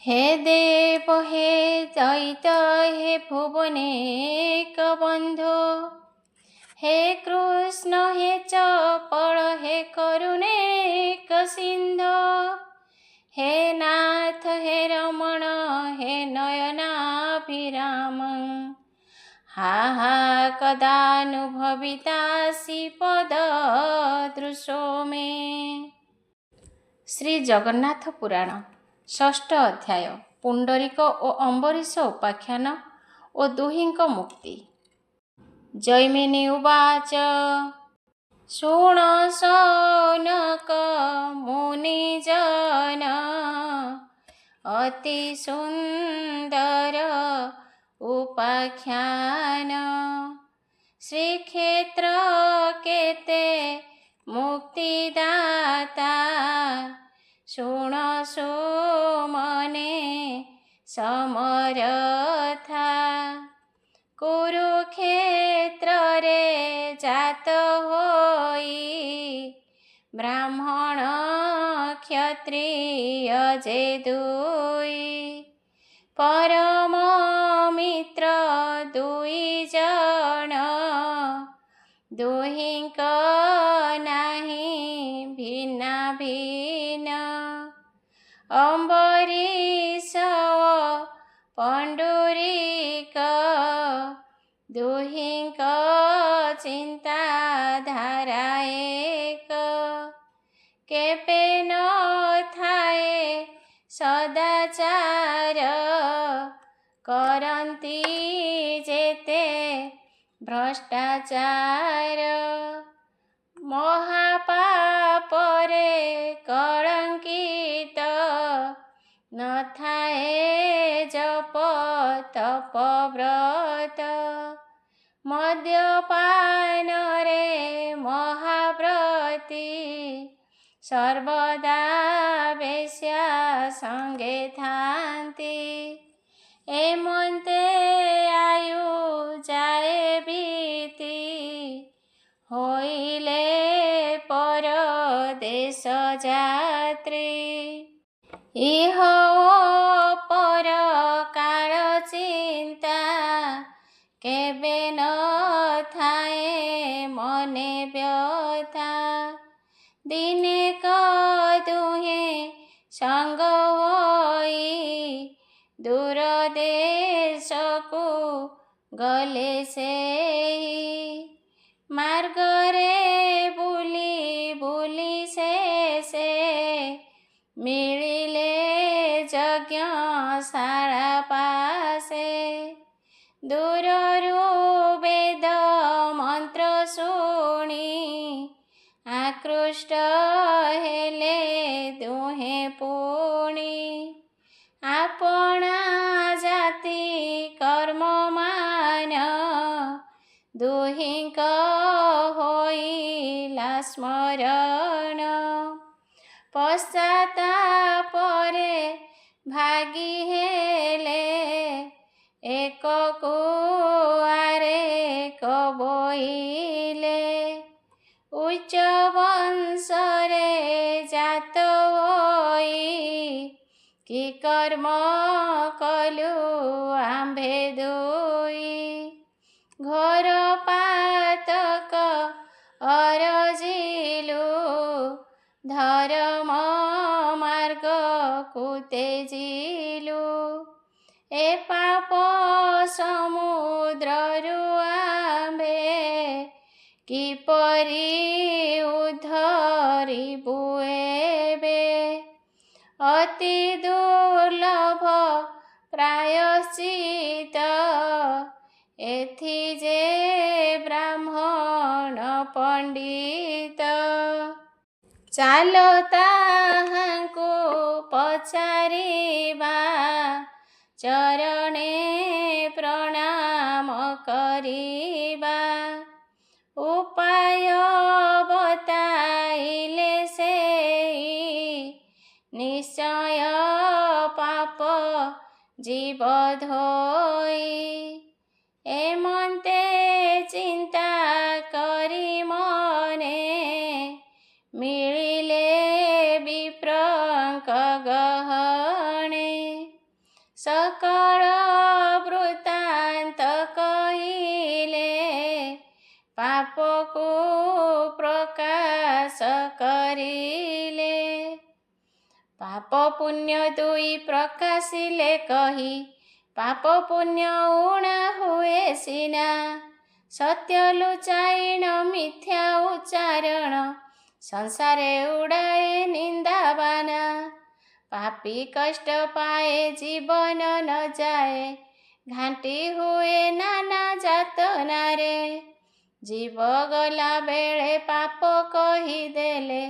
हे देव हे दैत्य हे भुवनेक बन्धो, हे कृष्ण हे चपल हे करुणेक सिन्धो, हे नाथ हे रमण हे नयनाभिराम, हा हा कदानुभवितासि पददृशो मे। ଶ୍ରୀ ଜଗନ୍ନାଥ ପୁରାଣ ଷଷ୍ଠ ଅଧ୍ୟାୟ ପୁଣ୍ଡରୀକ ଓ ଅମ୍ବରୀଶ ଉପାଖ୍ୟାନ ଓ ଦୁହିଁଙ୍କ ମୁକ୍ତି। ଜୈମିନୀ ଉବାଚ ଶୁଣ ଶୌନକ ମୁନିଜନ, ଅତି ସୁନ୍ଦର ଉପାଖ୍ୟାନ। ଶ୍ରୀକ୍ଷେତ୍ର କେତେ ମୁକ୍ତିଦାତା, ଶୁଣ ସୁମନେ ସମରଥା। କୁରୁକ୍ଷେତ୍ରରେ ଜାତ ହୋଇ, ବ୍ରାହ୍ମଣ କ୍ଷତ୍ରିୟ ଯେ ଦୁଇ, ପରମ ମିତ୍ର ଦୁଇ ଜଣ, ଦୁହିଁଙ୍କ ନାହିଁ ଭିନ୍ନ ଭିନ୍ନ। ଅମ୍ବରୀଶ ପଣ୍ଡୁରୀକ, ଦୁହିଁଙ୍କ ଚିନ୍ତାଧାରା ଏକ। କେବେ ନ ଥାଏ ସଦାଚାର, କରନ୍ତି ଯେତେ ଭ୍ରଷ୍ଟାଚାର। ମହାପାପରେ କଳଙ୍କିତ, ନଥାଏ ଜପ ତପ ବ୍ରତ। ମଦ୍ୟପାନରେ ମହାବ୍ରତୀ, ସର୍ବଦା ବେଶ୍ୟା ସଙ୍ଗେ ଥାନ୍ତି। ଏମନ୍ତେ ଆୟୁ ଯାଏ ବିତି, ହୋଇଲେ ପରଦେଶ ଯାତ୍ରୀ। ଇହ ପର କାଳ ଚିନ୍ତା, କେବେ ନ ଥାଏ ମନେ ବ୍ୟଥା। ଦିନେକ ଦୁହେଁ ସଙ୍ଗ ହୋଇ, ଦୂର ଦେଶକୁ ଗଲେ ସେହି। ମାର୍ଗରେ ବୁଲି ବୁଲି ଶେଷେ, ମିଳିଲେ ଯଜ୍ଞଶାଳା ପାଶେ। ଦୂରରୁ ବେଦ ମନ୍ତ୍ର ଶୁଣି, ଆକୃଷ୍ଟ ହେଲେ ଦୁହେଁ ପୁଣି। ଆପଣା ଜାତି କର୍ମମାନ, ଦୁହିଁଙ୍କ ହୋଇଲା ସ୍ମରଣ। ପଶ୍ଚାତାପରେ ଭାଗି ହେଲେ, ଏକ କୁଆରେକ ବୋଇଲେ। ଉଚ୍ଚ ବଂଶରେ ଜାତ ହୋଇ, କି କର୍ମ କଲୁ ଆମ୍ଭେ ଦୁଇ। ଘୋର ପାତକ ଅରଜିଲୁ, ଧର୍ମ ମାର୍ଗକୁ ତେଜିଲୁ। ଏ ପାପ ସମୁଦ୍ରରୁ ଆମ୍ଭେ, କିପରି ଉଦ୍ଧରିବୁ ଏବେ। ଅତି ଦୁର୍ଲଭ ପ୍ରାୟଶ୍ଚିତ, ଏଥି ଯେ ବ୍ରାହ୍ମଣ ପଣ୍ଡିତ। ଚାଲ ତାହାଙ୍କୁ ପଚାରିବା, ଚରଣେ ପ୍ରଣାମ କରିବା। ଉପାୟ ବତାଇଲେ ସେଇ, ନିଶ୍ଚୟ ପାପ ଯିବ ଧୋଇ। ଏମନ୍ତେ ଚିନ୍ତା କରି ମନେ, ମିଳିଲେ ବିପ୍ରଙ୍କ ଗହଣେ। सकळ वृत्तांत कहिले, पापको प्रकाश करिले। पाप पुण्य दुई प्रकाशिले कही, पाप पुण्य ऊणा हुए सिना। सत्य लुचाइण मिथ्या उच्चारण, संसारे उड़ाए निंदाबाना। पापी कष्ट पाए जीवन न जाए, घांटी हुए नाना जातना रे। जीव गला बेले पाप कहीदेले,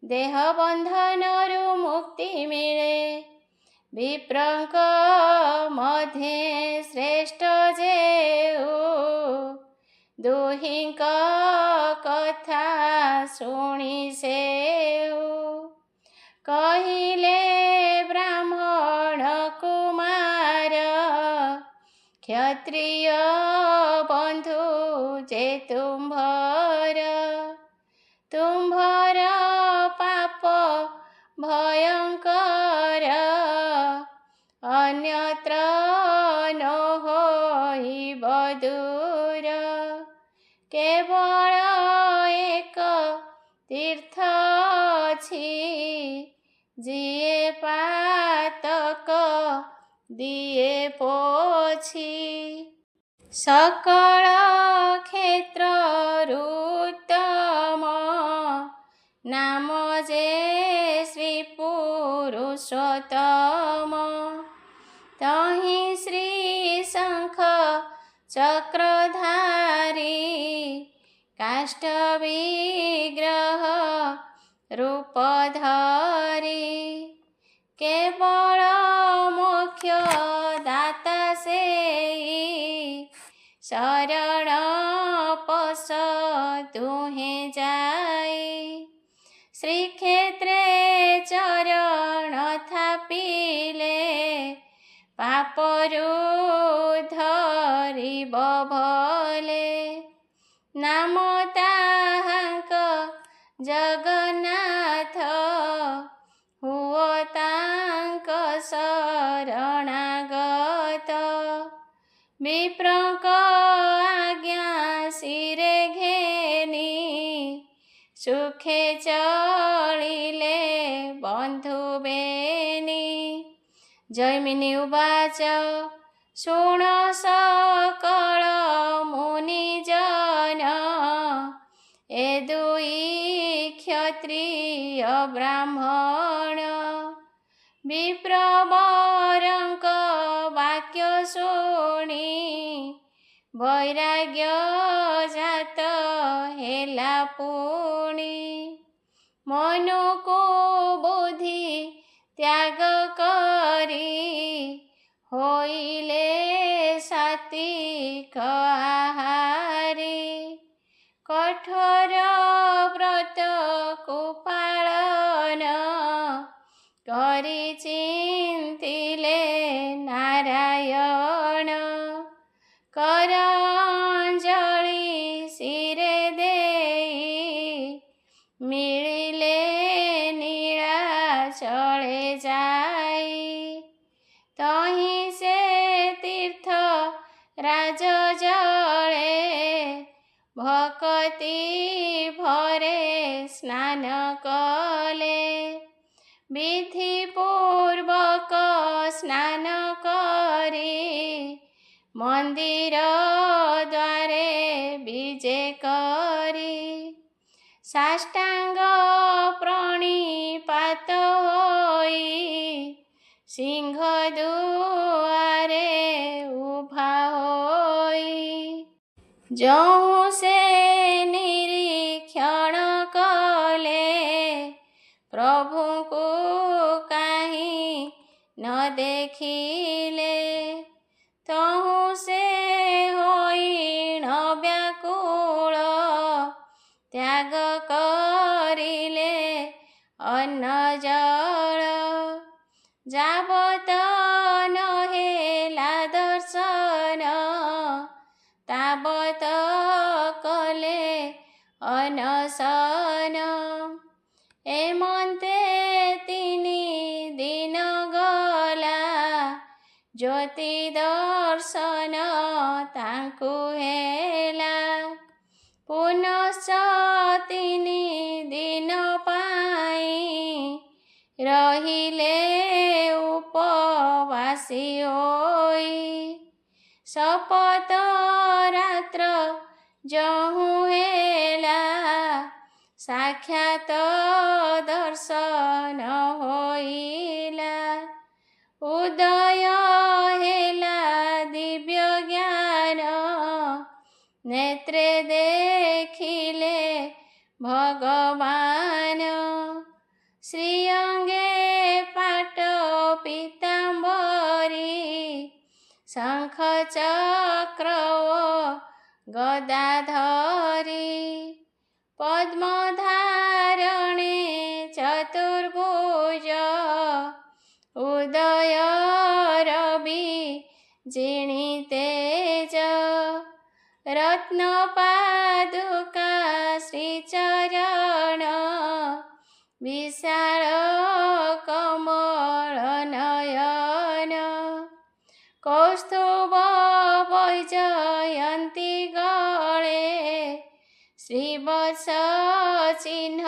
देह बंधनरु मुक्ति मिले। विप्रंक मध्ये श्रेष्ठ जेऊ, दुहिंक कथा शुणी सेऊ। कहिले ब्राह्मण कुमार, क्षत्रिय बंधु जे तुम्भर। तुम्भर पाप भयंकर, अन्यत्र न होइब दूर। केवल एक तीर्थ अछि, जिए पातक दिए पोछि। सकल क्षेत्र उत्तम, नाम जे श्री पुरुषोत्तम। तहि श्री शंख चक्रधारी, काष्ठ विग्रह रूपधारी। केवल मोक्ष दाता सेई, शरण पस दुहें जाई। श्रीक्षेत्रे चरण थापिले, पापरु धरिब भले। नाम ताहांक जगन्नाथ, हुओ तांक शरणागत। विप्रंक आज्ञा शिरे घेनी, सुखे चलिले बंधु बेनी। जैमिनी उवाच, शृण सकल मुनिजन, ए दुई क्षत्रिय ब्राह्मण। विप्रवरंक वाक्य शुणी, वैराग्य जात हेला पुणी। मनुको बुद्धि त्याग करी, होइले सात्विक आहारी। कठोर व्रत कुपालन, करी चिंतिले नारायण। कर अंजलि शिरे देई, मिलिले नीलाचले जाई। तहि से तीर्थ राज जले, भक्ति भरे स्नान कले। विधि पूर्वक स्नान करी, मंदिर द्वारे विजे करी। साष्टांग प्रणिपात होई, सिंह दुआरे उभा होई। जौं से निरीक्षण कले, प्रभु को काहीं न देखिले। तहु से होइण व्याकुल, त्याग करिले अन्न जल। जावत न हेला दर्शन, तावत कले अनशन। एमंते 3 दिन गला, ଜ୍ୟୋତି ଦର୍ଶନ ତାଙ୍କୁ ହେଲା। ପୁନଶ୍ଚ 3 ଦିନ ପାଇଁ ରହିଲେ ଉପବାସୀ ହୋଇ। ଶପଥ ରାତ୍ର ଯହୁଁ ହେଲା, ସାକ୍ଷାତ ଦର୍ଶନ ହୋଇଲା। ଉଦୟ ହେଲା ଦିବ୍ୟ ଜ୍ଞାନ, ନେତ୍ରେ ଦେଖିଲେ ଭଗବାନ। ଶ୍ରୀଅଙ୍ଗେ ପାଟ ପୀତାମ୍ବରୀ, ଶଙ୍ଖ ଚକ୍ର ଓ ଗଦା ଧରି। ପଦ୍ମଧାରଣେ ଚତୁର୍ଭୁଜ, ଉଦୟ ରବି ଜିଣି ତେଜ। ରତ୍ନ ପାଦୁକା ଶ୍ରୀଚରଣ, ବିଶାଳ କମଳ ନୟନ। କୌସ୍ତୁଭ ବୈଜୟନ୍ତୀ ଗଳେ, ଶ୍ରୀବତ୍ସ ଚିହ୍ନ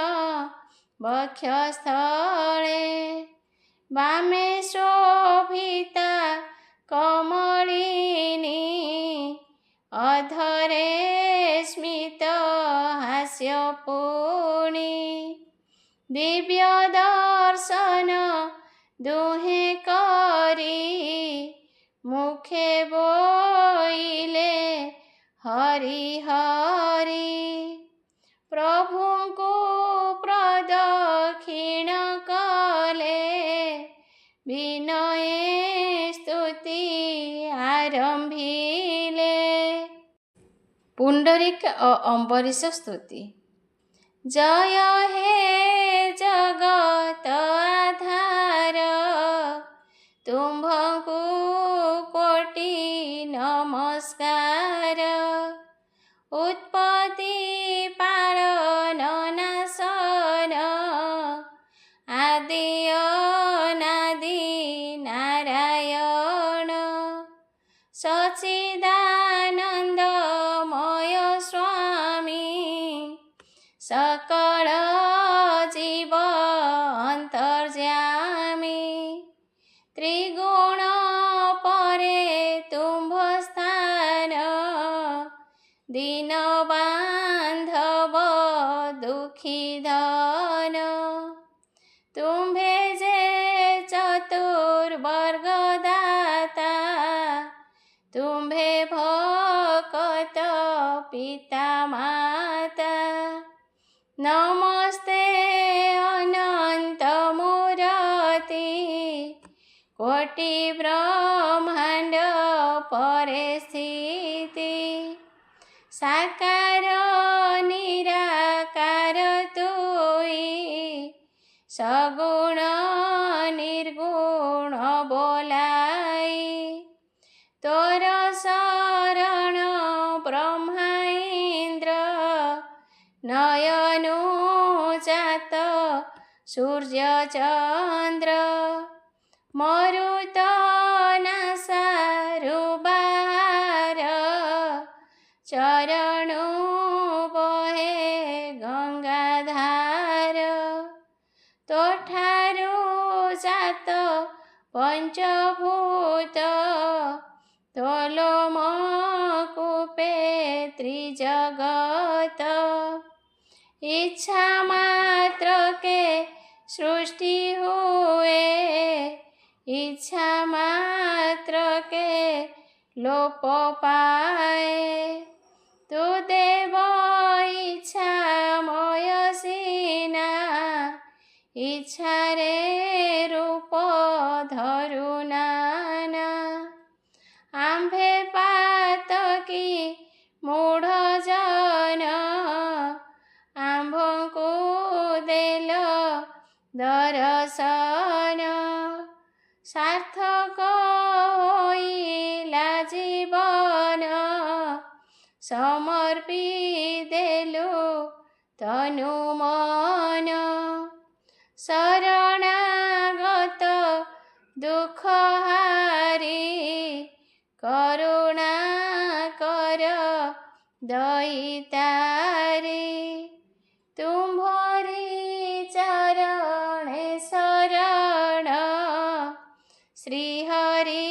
ବକ୍ଷಸ್ಥଳେ। ବାମେ ଶୋଭିତା କମଳିନୀ, ଅଧରେ ସ୍ମିତ ହାସ୍ୟ ପୁଣି। ଦିବ୍ୟ ଦର୍ଶନ ଦୁହେଁ କରି, ମୁଖେ ବୋଇଲେ ହରି ହରି। ପ୍ରଭୁଙ୍କୁ ପ୍ରଦକ୍ଷିଣ କଲେ, ବିନୟେ ସ୍ତୁତି ଆରମ୍ଭିଲେ। ପୁଣ୍ଡରୀକ ଓ ଅମ୍ବରୀଶ ସ୍ତୁତି। ଜୟ ହେ ଜଗତ ଆଧାର, ତୁମ୍ଭଙ୍କୁ କୋଟି ନମସ୍କାର। ଉତ୍ପତ୍ତି ପାଳନ ନାଶନ, ଆଦି ଅନାଦି ନାରାୟଣ। ସଚ୍ଚିଦାନନ୍ଦମୟ ସ୍ୱାମୀ, ସକଳ ଜୀବ ଅନ୍ତର୍ଯ୍ୟାମୀ। ତ୍ରିଗୁଣ ପରେ ତୁମ୍ଭ ସ୍ଥାନ, ଦୀନ ବାନ୍ଧବ ଦୁଃଖୀ ଧନ। ତୁମ୍ଭେ ଯେ ଚତୁର୍ବର୍ଗ ଦାତା, ତୁମ୍ଭେ ଭକତ ପିତା ମାତା। ନମସ୍ତେ ଅନନ୍ତ ମୂରତି, କୋଟି ବ୍ରହ୍ମାଣ୍ଡ ପରେ ସ୍ଥିତି। ସାକାର ନିରାକାର ତୁଇ, ସଗୁଣ ନିର୍ଗୁଣ ବୋଲାଇ। ତୋର ଶରଣ ବ୍ରହ୍ମା ଇନ୍ଦ୍ର, ନୟନୁ ଜାତ ସୂର୍ଯ୍ୟ ଚନ୍ଦ୍ର। ମରୁତ ନାସାରୁ ବାହାର, ଚରଣୁ ବହେ ଗଙ୍ଗାଧାର। ତୋଠାରୁ ଜାତ ପଞ୍ଚଭୂତ, ତୋଲୋମ କୂପେ ତ୍ରିଜଗତ। ଇଚ୍ଛା ମାତ୍ରକେ ସୃଷ୍ଟି ହୁଏ, ଇଚ୍ଛା ମାତ୍ରକେ ଲୋପ ପାଏ। ତୁ ଦେବ ଇଚ୍ଛାମୟ ସିନା, ଇଚ୍ଛାରେ ରୂପ ଧରୁ ନାନା। ଆମ୍ଭେ ପାତକୀ ମୂଢ଼ ଜନ, ଆମ୍ଭଙ୍କୁ ଦେଲ ଦରଶନ। ସାର୍ଥକ ହୋଇଲା ଜୀବନ, ସମର୍ପି ଦେଲୁ ତନୁ ମନ। ଶରଣାଗତ दुःख हारी करुणा कर दयितारी तुम्हारी चरणे शरण श्री हरि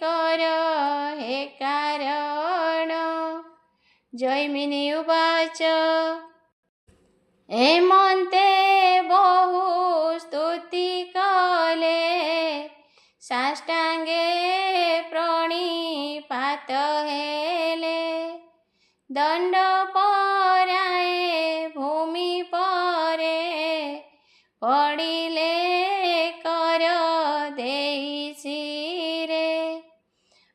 कर हे कारण। जैमिनी उवाच हेमन्ते बहु स्तुति कले साष्टांगे प्रणिपात हेले दंड पराए भूमि परे पड़िले कर देई शिरे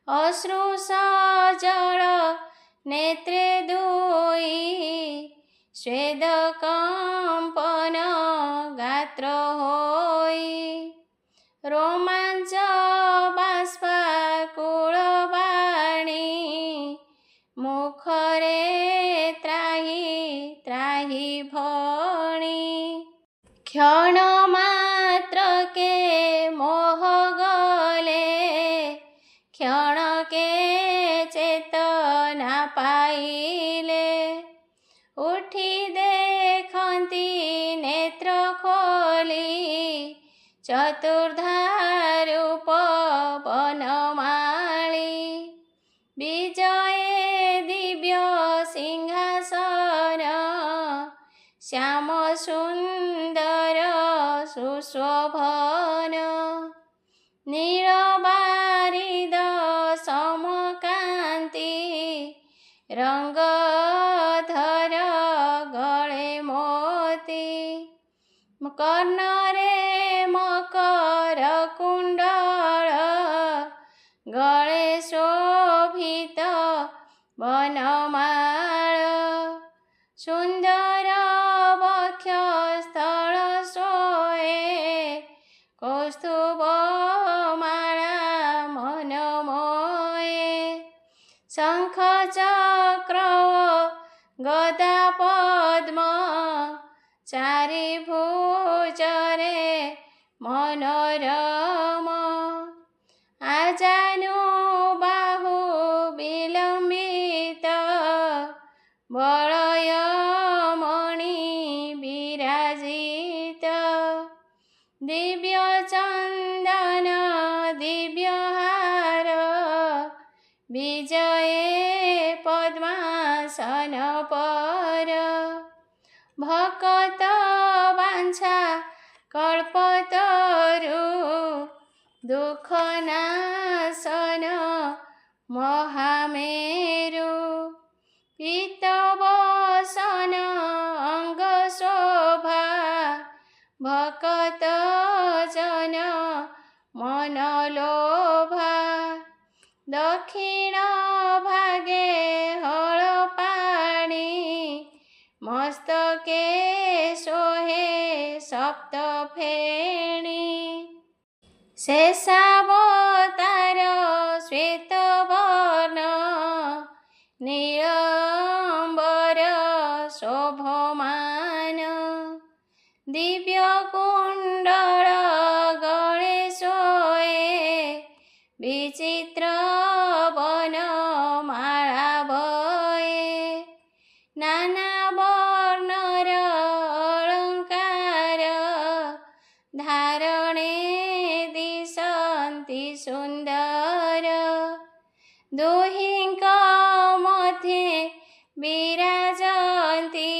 अश्रु सजल नेत्रे दुई स्वेद कंपन गात्र होई रोमांच बाष्पाकुल वाणी मुखरे त्राही त्राही भणी क्षण मात्र के मोह गले क्षण के चेतना पाइले उठी देखती नेत्र खोली चतुर्धा रूप बनमाली विजय दिव्य सिंहासन श्याम सुंदर सुशोभन नीलबारिद समकांति रंगधर गले मोती कर्णरे मकर कुंडल गले शोभित वनमाळ सुंदर वक्षस्थल सोए कौस्तुभ माला मनमोए शंख चक्र गदा पद्म चारि भुजरे मनोरम आजानु बाहु विलंबित वलय मणि विराजित दिव्य चंदन दिव्य हार विजय पद्मासन पर भक्त वांछा कल्पतरु दुख नाशन महामेरु पीतवसन अंग शोभा भक्त जन मनलोभा दक्षिण भागे हल पाणी मस्तके सोहे सप्त फेणी शेषावतार श्वेत वर्ण नीलांबर शोभमान दिव्य कुंडल गले सोए विचित्र वनमाला भये नाना वर्णर अलंकार धारणे दिशन्ति सुंदर दुहिंक मध्ये विराजन्ति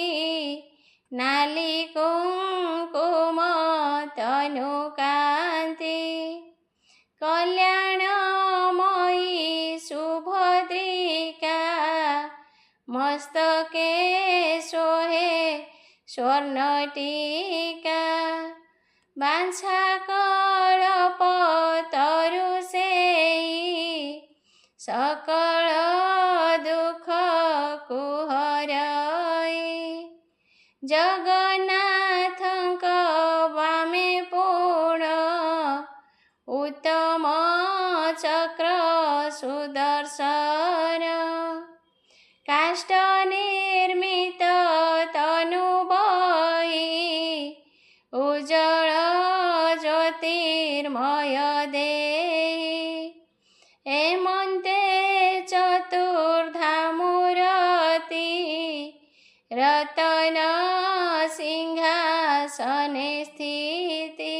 नाली कुंकुम तनुकान्ति कल्याणमयी सुभद्रिका मस्तके सोहे स्वर्णटीका बांछा कल्पतरु सेई सकल दुख कुहराई जगन्नाथंक वामे पूर्ण उत्तम चक्र सुदर्शन काष्ठ निर्मित तनुबई उज्जवल ज्योतिर्मय दे ଏମନ୍ତେ ଚତୁର୍ଦ୍ଧା ମୂରତି ରତନ ସିଂହାସନେ ସ୍ଥିତି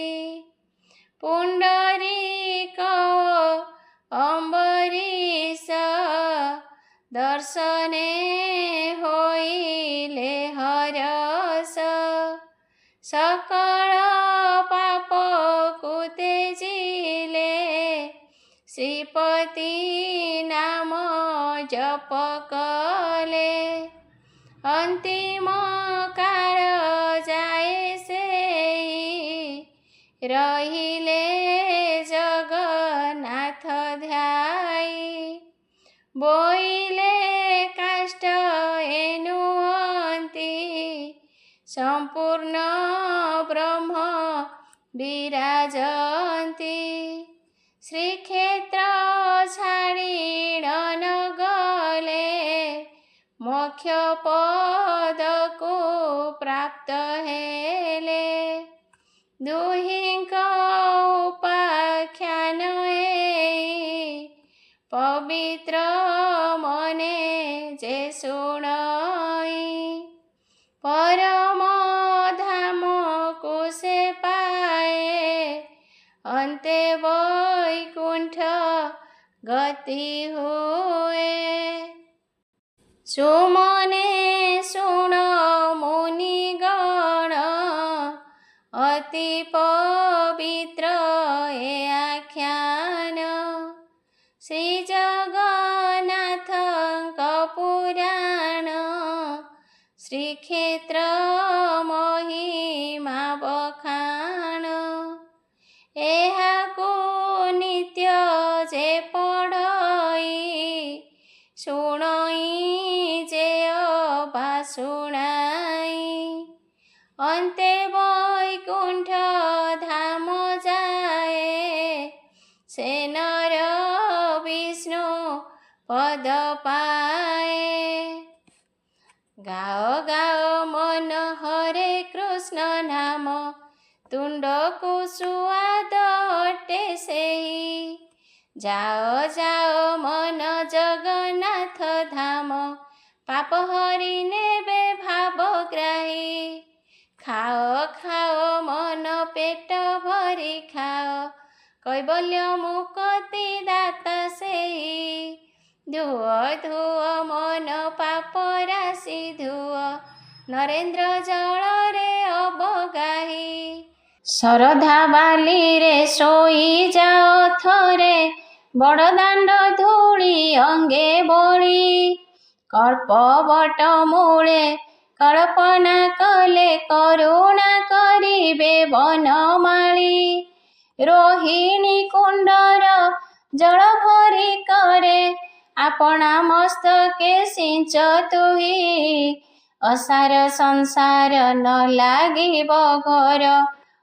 ପୁଣ୍ଡରୀକ ଅମ୍ବରୀଶ ଦର୍ଶନେ ହୋଇଲେ ହରସ ସକଳ ପାପକୁ ତେଜିଲେ ଶ୍ରୀପତି ନାମ ଜପ କଲେ ଅନ୍ତିମ କାଳ ଯାଏ ସେଇ ରହିଲେ ଜଗନ୍ନାଥ ଧ୍ୟାଇ ବୋଇଲେ କାଷ୍ଠ ଏନୁଅନ୍ତି ସମ୍ପୂର୍ଣ୍ଣ ବ୍ରହ୍ମ ବିରାଜନ୍ତି ଶ୍ରୀକ୍ଷେତ୍ର ଛାଡ଼ି ନ ଗଲେ ମୋକ୍ଷ ପଦକୁ ପ୍ରାପ୍ତ ହେଲେ ଦୁହିଁଙ୍କ ଉପାଖ୍ୟାନ ଏଇ ପବିତ୍ର ମନେ ଯେ ଶୁଣଇ ପରମ ଧାମକୁ ସେ ପାଏ ଅନ୍ତେ ବୈକୁଣ୍ଠ ଗତି ହୁଏ ସୁମନେ ଶୁଣ ମୁନିଗଣ ଅତି ପବିତ୍ର ଏ ଆଖ୍ୟାନ ଶ୍ରୀ ଜଗନ୍ନାଥଙ୍କ ପୁରାଣ ଶ୍ରୀକ୍ଷେତ୍ର ମହିମା ବଖାଣ ଏହାକୁ ନିତ୍ୟ ଯେ ପଢ଼ଇ ଶୁଣଇ ଯେ ଅବା ଶୁଣାଇ ଅନ୍ତେ ବୈକୁଣ୍ଠ ଧାମ ଯାଏ ସେ ନର ବିଷ୍ଣୁ ପଦ ପାଏ ଗାଅ ଗାଅ ମନ ହରେ କୃଷ୍ଣ ନାମ ତୁଣ୍ଡକୁ ସୁଆଦ ଅଟେ ସେହି ଯାଅ ଯାଅ ମନ ଜଗନ୍ନାଥ ଧାମ ପାପ ହରି ନେବେ ଭାବଗ୍ରାହୀ ଖାଅ ଖାଅ ମନ ପେଟ ଭରି ଖାଅ କୈବଲ୍ୟ ମୁକ୍ତି ଦାତା ସେଇ ଧୁଅ ଧୁଅ ମନ ପାପ ରାଶି ଧୁଅ ନରେନ୍ଦ୍ର ଜଳରେ ଅବଗାହୀ ଶରଧା ବାଲିରେ ଶୋଇ ଯାଅ ଥରେ ବଡ଼ଦାଣ୍ଡ ଧୂଳି ଅଙ୍ଗେ ବୋଳି କଳ୍ପବଟ ମୂଳେ କଳ୍ପନା କଲେ କରୁଣା କରିବେ ବନମାଳୀ ରୋହିଣୀ କୁଣ୍ଡର ଜଳ ଭରି କରେ ଆପଣା ମସ୍ତକେ ସିଞ୍ଚ ତୁହି ଅସାର ସଂସାର ନ ଲାଗିବ ଘର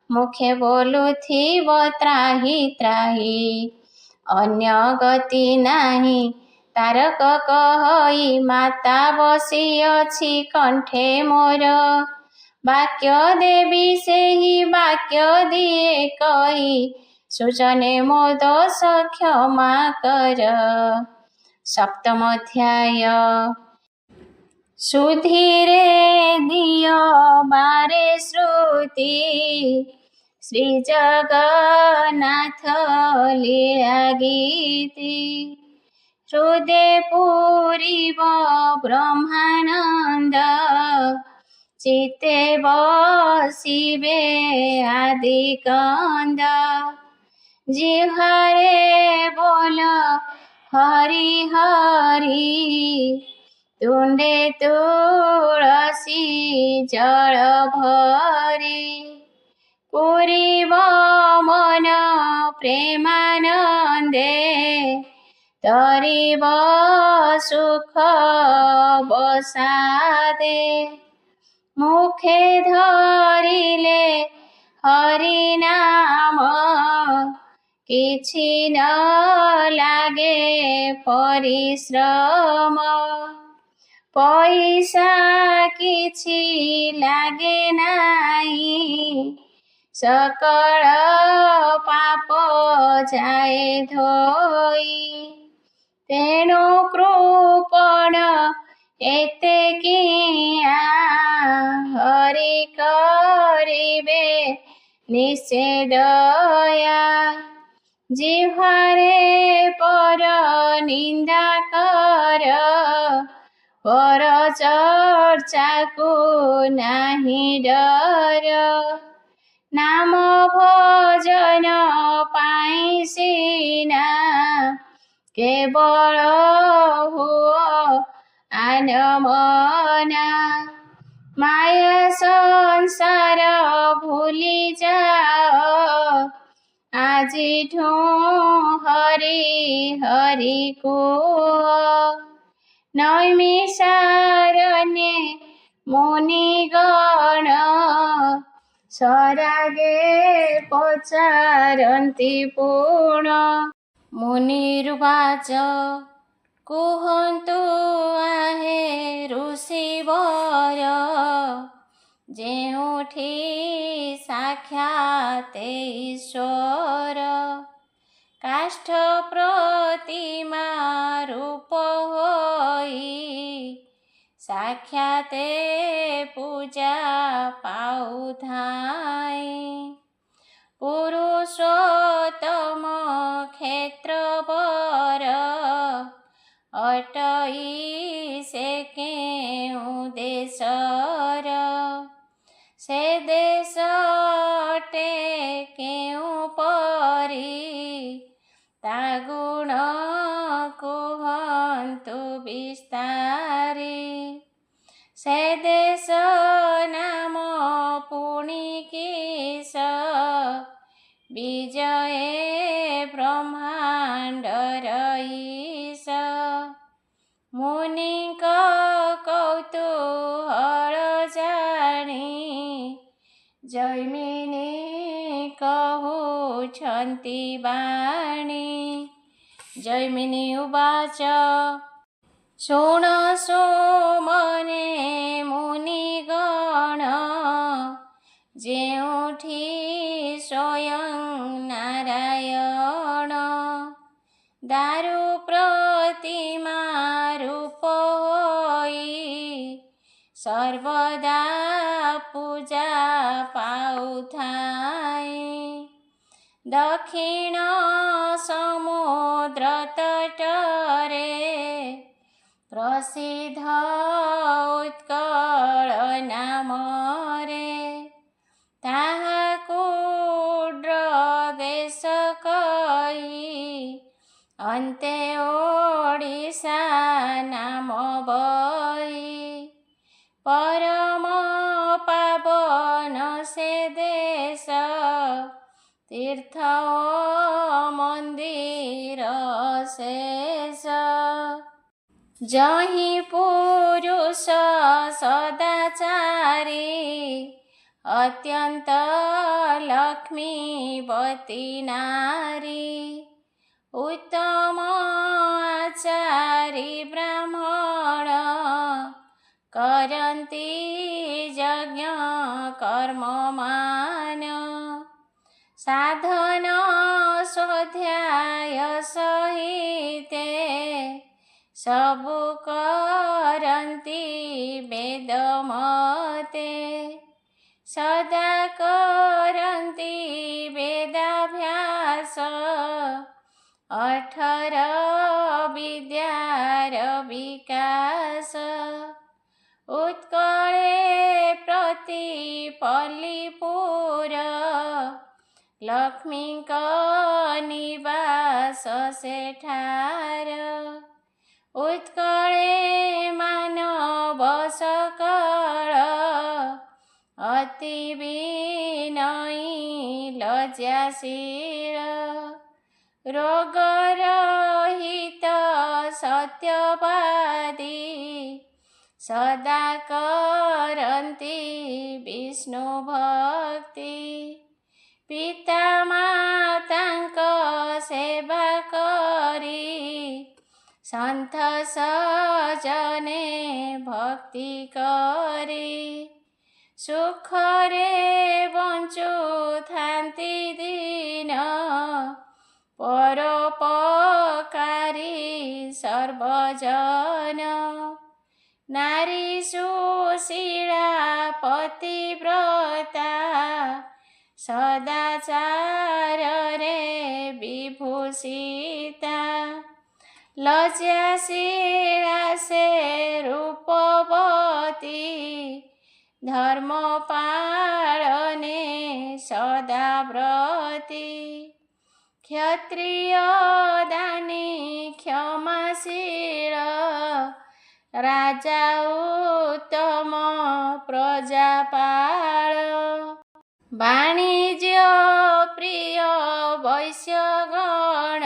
ମୁଖେ ବୋଲୁଥିବ ତ୍ରାହି ତ୍ରାହି ଅନ୍ୟ ଗତି ନାହିଁ ତାରକ କହଇ ମାତା ବସିଅଛି କଣ୍ଠେ ମୋର ବାକ୍ୟ ଦେବି ସେହି ବାକ୍ୟ ଦିଏ କହି ସୂଚନେ ମୋ ଦୋଷ କ୍ଷମା କର ସପ୍ତମ ଅଧ୍ୟାୟ ସୁଧୀରେ ଦିଅ ବାରେ ଶ୍ରୁତି ଶ୍ରୀ ଜଗନ୍ନାଥ ଲୀଳା ଗୀତି ହୃଦେ ପୂରିବ ବ୍ରହ୍ମାନନ୍ଦ ଚିତ୍ତେ ବସିବେ ଆଦି କନ୍ଦ ଜିହ୍ୱାରେ ବୋଲ ହରି ହରି ତୁଣ୍ଡେ ତୁଳସୀ ଜଳ ଭରି ପୂରିବ ମନ ପ୍ରେମାନନ୍ଦେ ତରିବ ସୁଖ ବସାଦେ ମୁଖେ ଧରିଲେ ହରି ନାମ କିଛି ନ ଲାଗେ ପରିଶ୍ରମ ପଇସା କିଛି ଲାଗେ ନାହିଁ ସକଳ ପାପ ଯାଏ ଧୋଇ ତେଣୁ କୃପଣ ଏତେ କିଆଁ ହରି କରିବେ ନିଶ୍ଚେ ଦୟା। ଜିହ୍ୱାରେ ପର ନିନ୍ଦା କର, ପର ଚର୍ଚ୍ଚାକୁ ନାହିଁ ଡର। ନାମ ଭଜନ ପାଇଁ ସିନା କେବଳ ହୁଅ ଆନମନା। ମାୟା ସଂସାର ଭୁଲି ଯାଅ, ଆଜିଠୁ ହରି ହରି କୁହ। ନୈମିଷାରଣ୍ୟେ ମୁନିଗଣ, ସରାଗେ ପଚାରନ୍ତି ପୁଣ। ମୁନିରୁବାଚ କୁହନ୍ତୁ ଆହେ ଋଷିବର, ଯେଉଁଠି ସାକ୍ଷାତ ଈଶ୍ୱର। କାଷ୍ଠ ପ୍ରତିମା ରୂପ ହୋଇ, ସାକ୍ଷାତ ପୂଜା ପାଉଥାଏ। ପୁରୁଷୋତ୍ତମ କ୍ଷେତ୍ରବର, ଅଟଇ ସେ କେଉଁ ଦେଶର। ସେ ଦେଶ ଅଟେ କେଉଁ ପରି, ତା ଗୁଣ କୁହନ୍ତୁ ବିସ୍ତାରି। ସେ ଦେଶ ନାମ ପୁଣି କିସ, ବିଜଏ ବ୍ରହ୍ମାଣ୍ଡର ଈଶ। ମୁନିଙ୍କ କୌତୂହଳ ଜାଣି, ଜୈମିନୀ କହୁଛନ୍ତି ବାଣୀ। ଜୈମିନୀ ଉବାଚ ଶୁଣ ସୁମନେ ମୁନିଗଣ, ଯେଉଁଠି ସ୍ୱୟଂ ନାରାୟଣ। ଦାରୁ ପ୍ରତିମା ରୂପ ହୋଇ, ସର୍ବଦା ପୂଜା ପାଉଥାଏ। ଦକ୍ଷିଣ ସମୁଦ୍ର ତଟରେ, ପ୍ରସିଦ୍ଧ ଉତ୍କଳ ନାମରେ। ତାହାକୁ ଉଡ୍ର ଦେଶ କହି, ଅନ୍ତେ ଓଡ଼ିଶା ନାମ ବହି। ପରମ ପାବନ ସେ ଦେଶ, ତୀର୍ଥ ଓ ମନ୍ଦିର ଶେଷ। ଯହିଁ ପୁରୁଷ ସଦାଚାରୀ, ଅତ୍ୟନ୍ତ ଲକ୍ଷ୍ମୀବତୀ ନାରୀ। ଉତ୍ତମ ଆଚାରୀ ବ୍ରାହ୍ମଣ, କରନ୍ତି ଯଜ୍ଞ କର୍ମମାନ। ସାଧନ ସ୍ୱାଧ୍ୟାୟ ସହିତେ, ସବୁ କରନ୍ତି ବେଦ ମତେ। ସଦା କରନ୍ତି ବେଦାଭ୍ୟାସ, 18 ବିଦ୍ୟାର ବିକାଶ। ଉତ୍କଳେ ପ୍ରତି ପଲ୍ଲୀପୁର, ଲକ୍ଷ୍ମୀଙ୍କ ନିବାସ ସେଠାର। ଉତ୍କଳେ ମାନବ ସକଳ, ଅତି ବିନୟୀ ଲଜ୍ଜାଶୀଳ। ରୋଗରହିତ ସତ୍ୟବାଦୀ, ସଦା କରନ୍ତି ବିଷ୍ଣୁ ଭକ୍ତି। ପିତା ମାତାଙ୍କ ସେବା କରି, ସନ୍ଥ ସଜନେ ଭକ୍ତି କରି। ସୁଖରେ ବଞ୍ଚୁଥାନ୍ତି ଦିନ, ପରୋପକାରୀ સર્વજન નારી સુશીળા પતિવ્રતા સદાચાર રે વિભૂષિતા લજ્જાશીળા સે રૂપવતી ધર્મ પાળને સદાવ્રતી ક્ષત્રિય દાની ક્ષમાશીળ રાજા ઉત્તમ પ્રજાપાળ વાણિજ્ય પ્રિય વૈશ્યગણ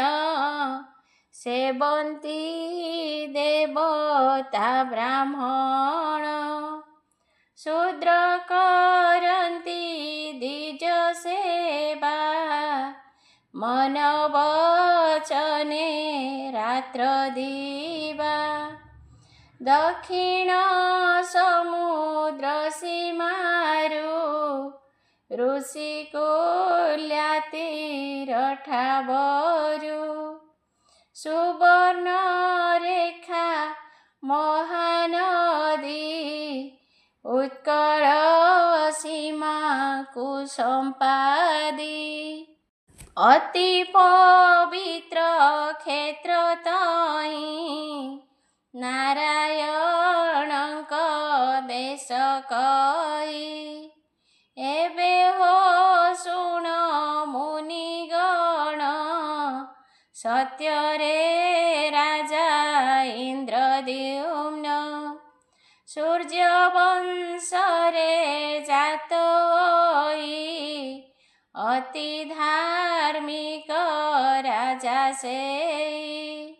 સેવંતી દેવતા બ્રાહ્મણ શૂદ્ર કરંતી દ્વિજ સેવા મન વચને રાત્ર દીવા દક્ષિણ સમુદ્ર સીમારું ઋષિકુલ્યાતી રઠાવરું સુવર્ણ રેખા મહાનદી ઉત્કળ સીમા કુસંપાદી અતિ પવિત્ર ક્ષેત્ર તહીં નારાયણંક દેશ કહી એવે હો સુણ મુનિગણ સત્ય રે રાજા ઇન્દ્રદ્યુમ્ન સૂર્ય વંશ રે જાત હોઈ અતિ ધાર્મિક રાજા છે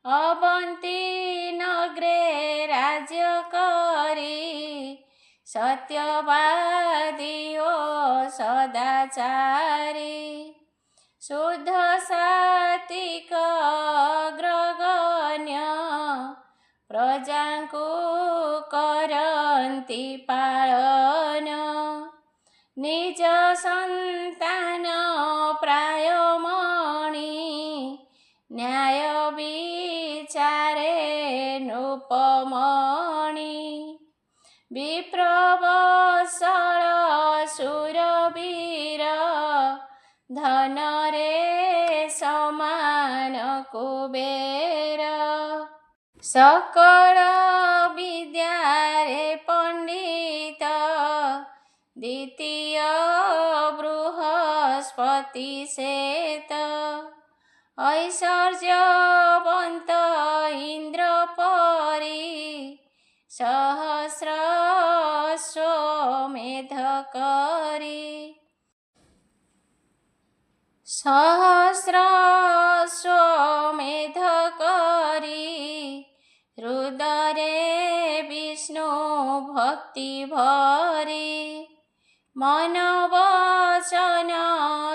અવંતી નગરે રાજ્ય કરી સત્યવાદીઓ સદાચારી શુદ્ધ સાત્વિક અગ્રગણ્ય પ્રજાંકુ કરંતી પાળન નિજ સંતાન પ્રાયમણી ન્યાય વિચારે નૃપમણી વિપ્રવસળ સુરવીર ધન રે સમાન કુબેર સકળ વિદ્યા રે પંડિત દ્વિતીય બૃહસ્પતિ શેત ઐશ્વર્યવંત ઇન્દ્ર પરી સહસ્રશ્વમેધ કરી સહસ્રશ્વમેધ કરી હૃદરે વિષ્ણુ ભક્તિ ભરી મન વચન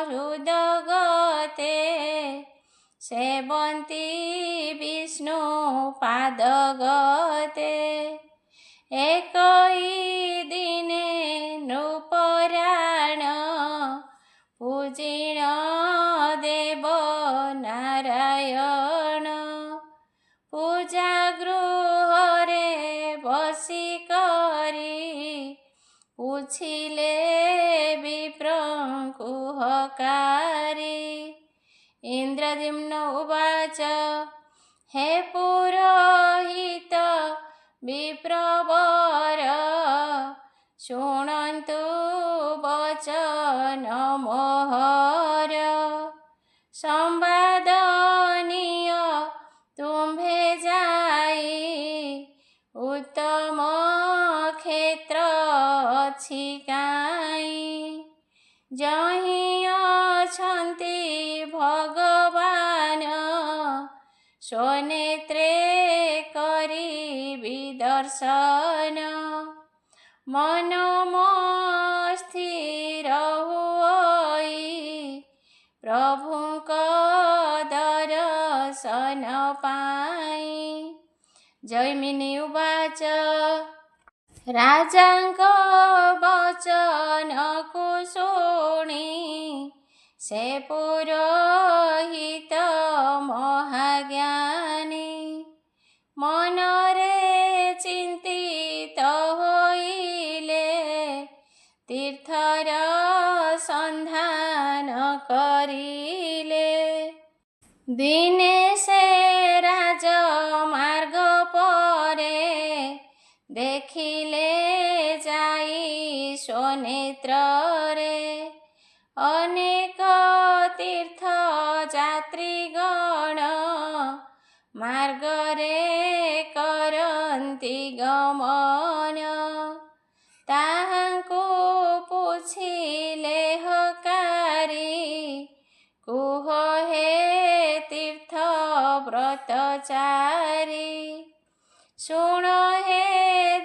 હૃદગતે સેવંતી વિષ્ણુ પાદગતે એકઈ દિને નૃપરાણ પૂજીણ દેવ નારાયણ પૂજા ગૃહ રે વસી કરી પૂછી લે વિપ્રકુહકારી ઇન્દ્રદ્યુમ્ન ઉવાચ હે પુરોહિત વિપ્રવર શૃણન્તુ વચન મોહર સંવાદનીય તુંભે જાય ઉત્તમ ક્ષેત્ર અછી કાંઈ જહીં અછંતિ ભગવાન સ્વનેત્રે કરી વિદર્શન મનોમાં સ્થિર હોય પ્રભુંક દર્શન પાઈ જૈમિની ઉવાચ રાજાંક વચન કુશુણી સે પુરોહિત મહાજ્ઞાની କରିଲେ। ଦିନେ ସେ ରାଜମାର୍ଗ ପରେ ଦେଖିଲେ ଯାଇ ସ୍ୱନେତ୍ରରେ ଅନେକ ତୀର୍ଥ ଯାତ୍ରୀଗଣ ମାର୍ଗରେ କରନ୍ତି ଗମନ। ତାହାଙ୍କୁ ପୁଛିଲେ ହକାରି କୁହ ହେ ତୀର୍ଥ ବ୍ରତଚାରୀ, ଶୁଣ ହେ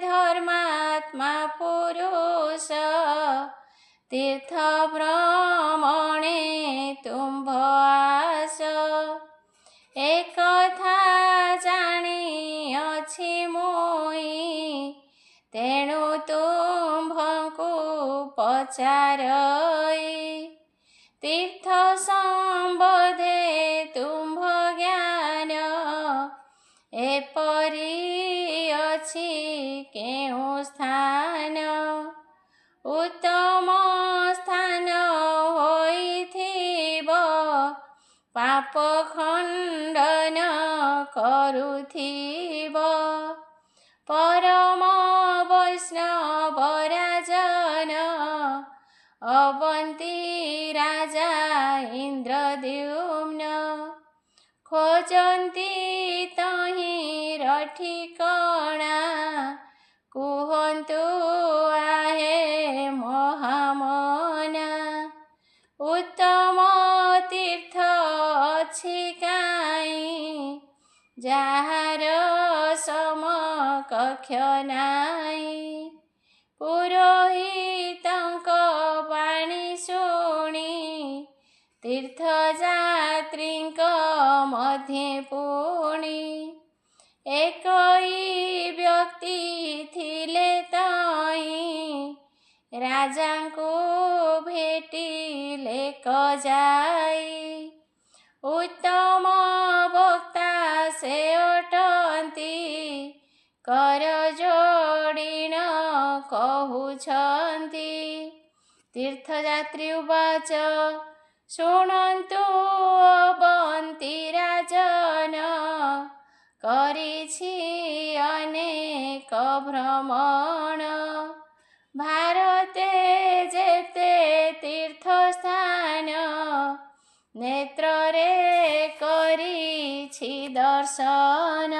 ଧର୍ମାତ୍ମା ପୁରୁଷ, ତୀର୍ଥ ଭ୍ରମଣେ ତୁମ୍ଭ ଆସ। ଏକଥା ଜାଣିଅଛି ମୁଇଁ, ତେଣୁ ତୁମ୍ଭଙ୍କୁ ପଚାରଇ। ତୀର୍ଥ ସମ୍ବନ୍ଧେ ତୁମ୍ଭ ଜ୍ଞାନ ଏପରି ଅଛି କେଉଁ ସ୍ଥାନ? ଉତ୍ତମ ସ୍ଥାନ ହୋଇଥିବ, ପାପ ଖଣ୍ଡନ କରୁଥିବ। ପରମ ବୈଷ୍ଣବ ରାଜନ ଅବନ୍ତୀ ରାଜା ଇନ୍ଦ୍ରଦ୍ୟୁମ୍ନ, ଖୋଜନ୍ତି ତହିଁର ଠିକଣା, କୁହନ୍ତୁ ଆହେ ମହାମନା। ଉତ୍ତମ ତୀର୍ଥ ଅଛି କାହିଁ, ଯାହାର ସମକକ୍ଷ ନାହିଁ। ପୁରୋହିତଙ୍କ ବାଣୀ ଶୁଣି ତୀର୍ଥଯାତ୍ରୀଙ୍କ ମଧ୍ୟେ ପୁଣି ଏକଇ ବ୍ୟକ୍ତି ଥିଲେ ତହିଁ, ରାଜାଙ୍କୁ ଭେଟିଲେ କଯାଇ। ଉତ୍ତମ ବକ୍ତା ସେ ଅଟନ୍ତି, କରଯୋଡ଼ିଣ କହୁଛନ୍ତି। ତୀର୍ଥଯାତ୍ରୀ ଉବାଚ, ଶୁଣନ୍ତୁ ଅବନ୍ତୀ ରାଜନ, କରିଛି ଅନେକ ଭ୍ରମଣ। ଭାରତେ ଯେତେ ତୀର୍ଥସ୍ଥାନ, ନେତ୍ରରେ କରିଛି ଦର୍ଶନ।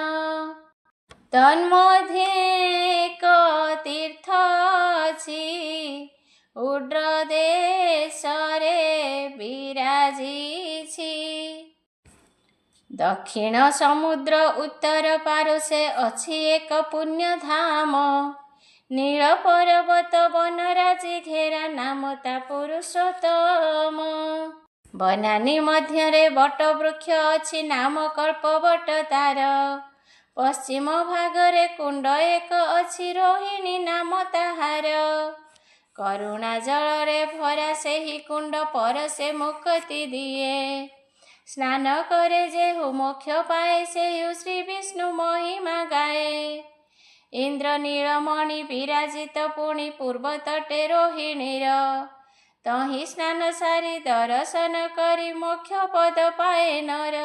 ତନ୍ମଧ୍ୟେ ଏକ ତୀର୍ଥ ଅଛି, ଉଡ୍ର ଦେଶରେ ବିରାଜିଛି। ଦକ୍ଷିଣ ସମୁଦ୍ର ଉତ୍ତର ପାର୍ଶ୍ୱେ ଅଛି ଏକ ପୁଣ୍ୟଧାମ, ନୀଳ ପର୍ବତ ବନରାଜି ଘେରା, ନାମ ତା ପୁରୁଷୋତ୍ତମ। ବନାନୀ ମଧ୍ୟରେ ବଟବୃକ୍ଷ ଅଛି, ନାମ କଳ୍ପବଟ ତାର। ପଶ୍ଚିମ ଭାଗରେ କୁଣ୍ଡ ଏକ ଅଛି, ରୋହିଣୀ ନାମ ତାହାର। କରୁଣା ଜଳରେ ଭରା ସେହି କୁଣ୍ଡ ପରଶେ ମୁକ୍ତି ଦିଏ। ସ୍ନାନ କରେ ଯେହୁ ମୋକ୍ଷ ପାଏ, ସେହୁ ଶ୍ରୀ ବିଷ୍ଣୁ ମହିମା ଗାଏ। ଇନ୍ଦ୍ର ନୀଳମଣି ବିରାଜିତ ପୁଣି ପୂର୍ବ ତଟେ ରୋହିଣୀର, ତହିଁ ସ୍ନାନ ସାରି ଦର୍ଶନ କରି ମୋକ୍ଷ ପଦ ପାଏ ନର।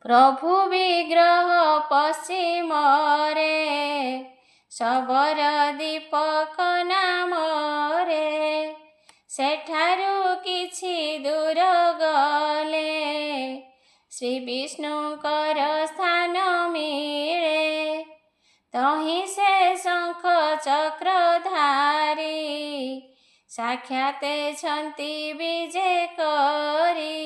ପ୍ରଭୁ ବିଗ୍ରହ ପଶ୍ଚିମରେ, ଶବର ଦୀପକ ନାମରେ। ସେଠାରୁ କିଛି ଦୂର ଗଲେ ଶ୍ରୀ ବିଷ୍ଣୁଙ୍କର ସ୍ଥାନ ମିଳେ। ତହିଁ ସେ ଶଙ୍ଖ ଚକ୍ରଧାରୀ, ସାକ୍ଷାତେଛନ୍ତି ବିଜେ କରି।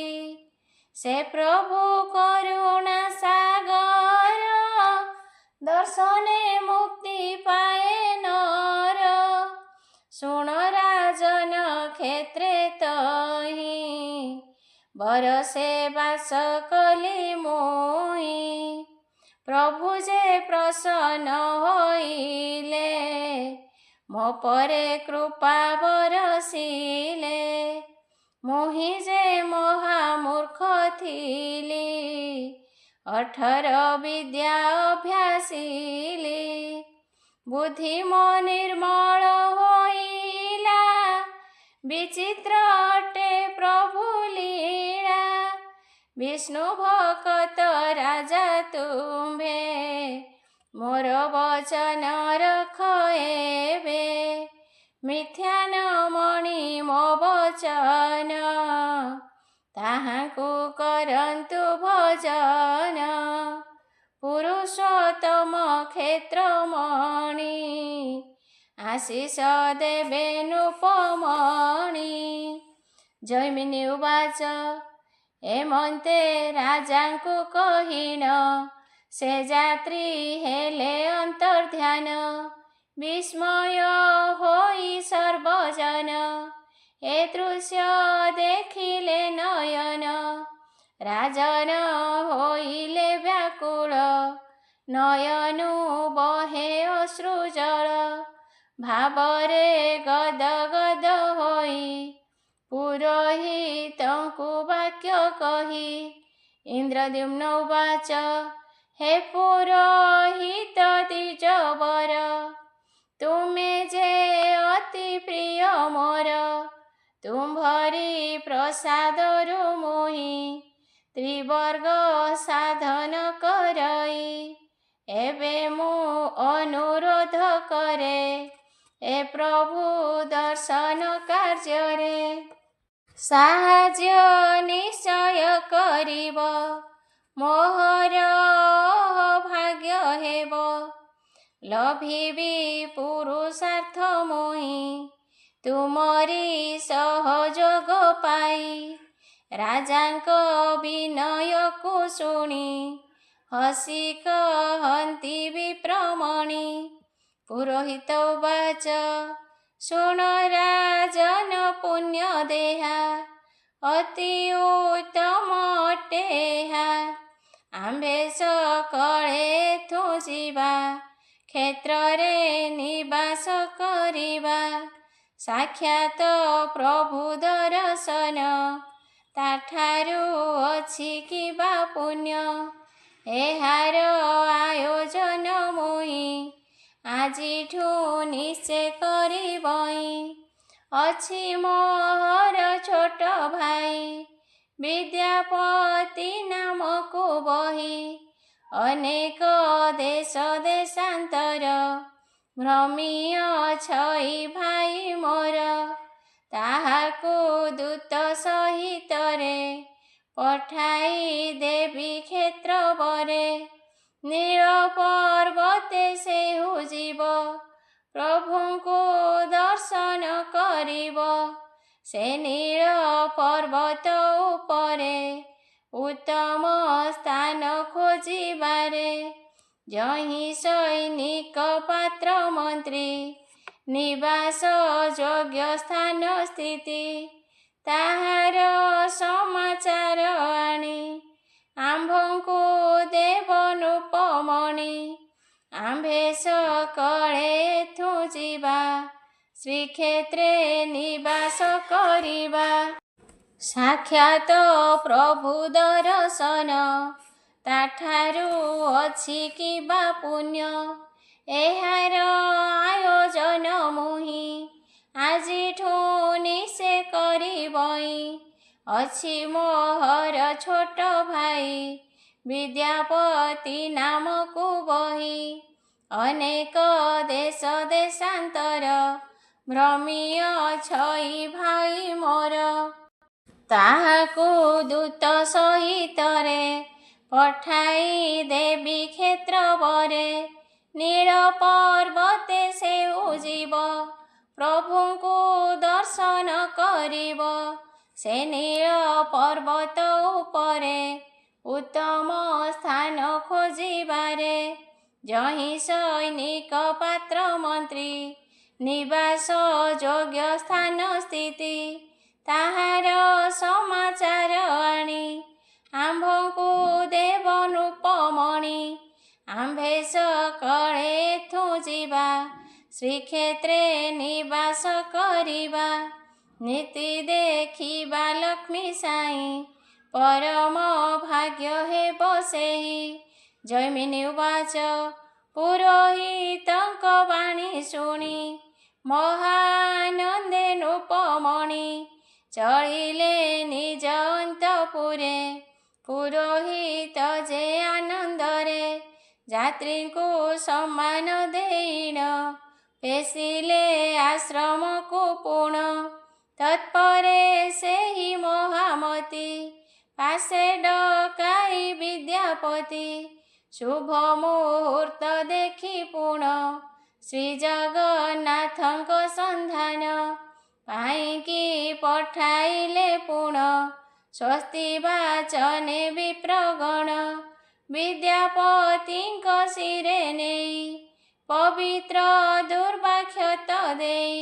ସେ ପ୍ରଭୁ କରୁଣା ସାଗର, ଦର୍ଶନେ ମୁକ୍ତି ପାଏ ନର। ଶୁଣ ରାଜନ କ୍ଷେତ୍ରେ ତହିଁ, ବରଷେ ବାସ କଲି ମୁଇଁ। ପ୍ରଭୁ ଯେ ପ୍ରସନ୍ନ ହୋଇଲେ, ମୋ ପରେ କୃପା ବରସିଲେ। ମୁହିଁ ଯେ ମହାମୂର୍ଖ ଥିଲି, 18 ବିଦ୍ୟା ଅଭ୍ୟାସିଲି। ବୁଦ୍ଧି ମୋ ନିର୍ମଳ ହୋଇଲା, ବିଚିତ୍ର ଅଟେ ପ୍ରଭୁ ଲୀଳା, ବିଷ୍ଣୁ ଭକତ ରାଜା ତୁମ୍ଭେ, ମୋର ବଚନ ରଖ ଏବେ, ମିଥ୍ୟା ନ ମଣି ମୋ ବଚନ, ତାହାଙ୍କୁ କରନ୍ତୁ ଭଜନ, ପୁରୁଷୋତ୍ତମ କ୍ଷେତ୍ରମଣି, आशिष देवे नृपमणि। जैमिनी उवाच एमन्ते राजांकु कहिन, से जात्री हेले अंतर्ध्यान, विस्मय होई सर्वजन, ए दृश्य देखिले नयन, राजन होइले व्याकुल, नयनु बहे अश्रुजल, भावरे गद गद होई, पुरोहितंकु वाक्य कही, इंद्रद्युम्न उवाच हे पुरोहित द्विजवर, तुमे जे अति प्रिय मोर, तुम्भरी प्रसादरु मोहि, त्रिवर्ग साधन करई, एबे मु अनुरोध करे, ए प्रभु दर्शन कार्य साहाଯ୍ୟ निश्चय करिब, मोहर भाग्य हेब, लभिबी पुरुषार्थ मोहि, तुमरी सहयोग पाई, राजांक विनय को शुणी, हसी कहन्ति विप्रमणि, पुरोहित उवाच शुण राजन पुण्य देहा, अति उत्तम अटेहा, आम्भे सकळे थु जीवा, क्षेत्र रे निवास करिबा, साक्षात प्रभु दर्शन, ताठारु अछि किबा पुण्य, एहार आयोजन मुई, आजिठु निश्चय करिबई, अछि मोहर छोट भाई, विद्यापति नामको बही, अनेक देश देशांतर, भ्रमी अछई भाई मोर, ताहाकु दूत सहित रे, पठाई देवी क्षेत्र बरे, नील पर्वते सेहु जीव, प्रभुंकु दर्शन करिब, से नील पर्वत उपरे, उत्तम स्थान खोजिबारे, जहि सैनिक पात्र मंत्री, निवास योग्य स्थान स्थिति, ताहार समाचार आनी, आम्भंकु देव नृपमणि, आम्भे सकळे थु जीवा, श्रीक्षेत्रे निवास करिबा, साक्षात प्रभु दर्शन, ताठारु अछि किबा पुण्य, एहार आयोजन मुहि, आजिठु निश्चय करिबई, अछि मोहर छोट भाई, विद्यापति नामको बही, अनेक देश देशांतर, भ्रमी अछई भाई मोर, ताहाकु दूत सहित रे, पठाई देवी क्षेत्र बरे, नील पर्वते सेउ जीव, प्रभुंकु दर्शन करिब, से नील पर्वत उपरे, उत्तम स्थान खोजिबारे, जहि सैनिक पात्र मंत्री, निवास योग्य स्थान स्थिति, ताहार समाचार आनी, आम्भंकु देव नृपमणि, आम्भे सकळे थु जीवा, श्रीक्षेत्रे निवास करिबा, नीति देखिबा लक्ष्मी साई, परम भाग्य हेब सेहि। जैमिनी उवाच पुरोहितंक वाणी शुणी, ମହାନନ୍ଦେ ନୃପମଣି ଚଳିଲେ ନିଜ ଅନ୍ତପୁରେ। ପୁରୋହିତ ଯେ ଆନନ୍ଦରେ ଯାତ୍ରୀଙ୍କୁ ସମ୍ମାନ ଦେଇଣ ପେଶିଲେ ଆଶ୍ରମକୁ ପୁଣ। ତତ୍ପରେ ସେହି ମହାମତି ପାଶେ ଡକାଇ ବିଦ୍ୟାପତି ଶୁଭ ମୁହୂର୍ତ୍ତ ଦେଖି ପୁଣ ଶ୍ରୀଜଗନ୍ନାଥଙ୍କ ସନ୍ଧାନ ପାଇଁକି ପଠାଇଲେ ପୁଣ। ସ୍ୱସ୍ତି ବାଚନେ ବିପ୍ରଗଣ ବିଦ୍ୟାପତିଙ୍କ ଶିରେ ନେଇ ପବିତ୍ର ଦୁର୍ବାକ୍ଷତ ଦେଇ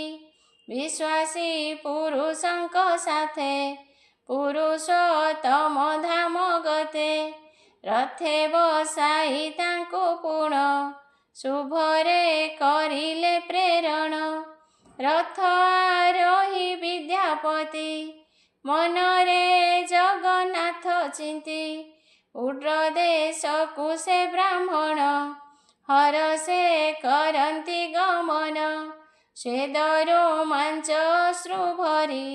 ବିଶ୍ୱାସୀ ପୁରୁଷଙ୍କ ସାଥେ ପୁରୁଷୋତ୍ତମ ଧାମ ଗତେ। ରଥେ ବସାଇ ତାଙ୍କୁ ପୁଣ ଶୁଭରେ କରିଲେ ପ୍ରେରଣ। ରଥ ଆରୋହୀ ବିଦ୍ୟାପତି ମନରେ ଜଗନ୍ନାଥ ଚିନ୍ତି ଉଡ୍ର ଦେଶକୁ ସେ ବ୍ରାହ୍ମଣ ହରଷେ କରନ୍ତି ଗମନ। ସ୍ୱେଦ ରୋମାଞ୍ଚ ଅଶ୍ରୁ ଭରି